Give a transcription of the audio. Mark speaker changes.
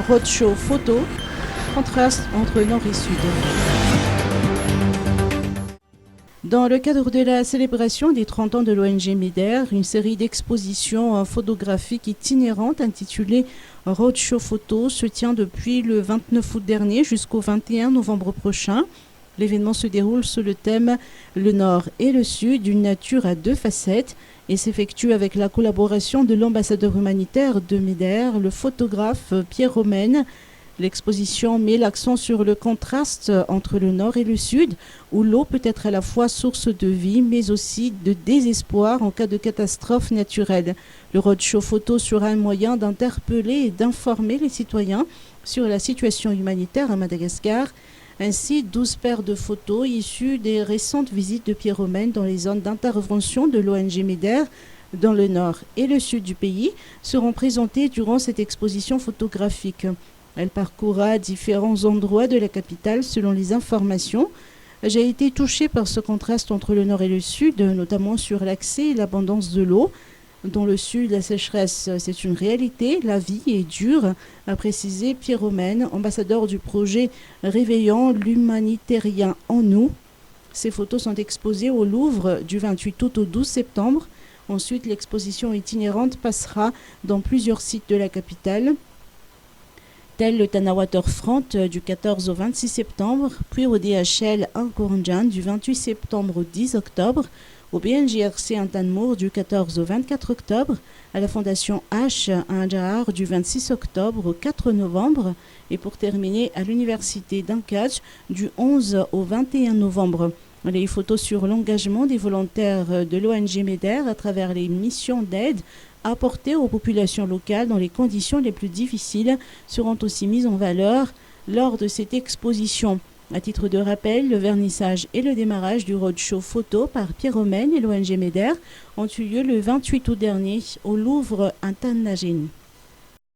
Speaker 1: Roadshow photo, contraste entre nord et sud. Dans le cadre de la célébration des 30 ans de l'ONG MEDER, une série d'expositions photographiques itinérantes intitulée Roadshow Photo se tient depuis le 29 août dernier jusqu'au 21 novembre prochain. L'événement se déroule sous le thème « Le Nord et le Sud, une nature à deux facettes » et s'effectue avec la collaboration de l'ambassadeur humanitaire de MEDER, le photographe Pierre Romaine. L'exposition met l'accent sur le contraste entre le Nord et le Sud, où l'eau peut être à la fois source de vie, mais aussi de désespoir en cas de catastrophe naturelle. Le roadshow photo sera un moyen d'interpeller et d'informer les citoyens sur la situation humanitaire à Madagascar. Ainsi, 12 paires de photos issues des récentes visites de Pierre Romaine dans les zones d'intervention de l'ONG MEDER dans le nord et le sud du pays seront présentées durant cette exposition photographique. Elle parcourra différents endroits de la capitale selon les informations. J'ai été touchée par ce contraste entre le nord et le sud, notamment sur l'accès et l'abondance de l'eau. Dans le sud, la sécheresse, c'est une réalité, la vie est dure, a précisé Pierre Romaine, ambassadeur du projet Réveillant l'humanitérien en nous. Ces photos sont exposées au Louvre du 28 août au 12 septembre. Ensuite, l'exposition itinérante passera dans plusieurs sites de la capitale, tel le Tana Waterfront du 14 au 26 septembre, puis au DHL Ankoranjan du 28 septembre au 10 octobre, au BNJRC Antanmour du 14 au 24 octobre, à la Fondation H à Andjahar du 26 octobre au 4 novembre, et pour terminer à l'Université d'Ankaj du 11 au 21 novembre. Les photos sur l'engagement des volontaires de l'ONG MEDER à travers les missions d'aide apportées aux populations locales dans les conditions les plus difficiles seront aussi mises en valeur lors de cette exposition. À titre de rappel, le vernissage et le démarrage du roadshow photo par Pierre Romaine et l'ONG MEDER ont eu lieu le 28 août dernier au Louvre Antanagin.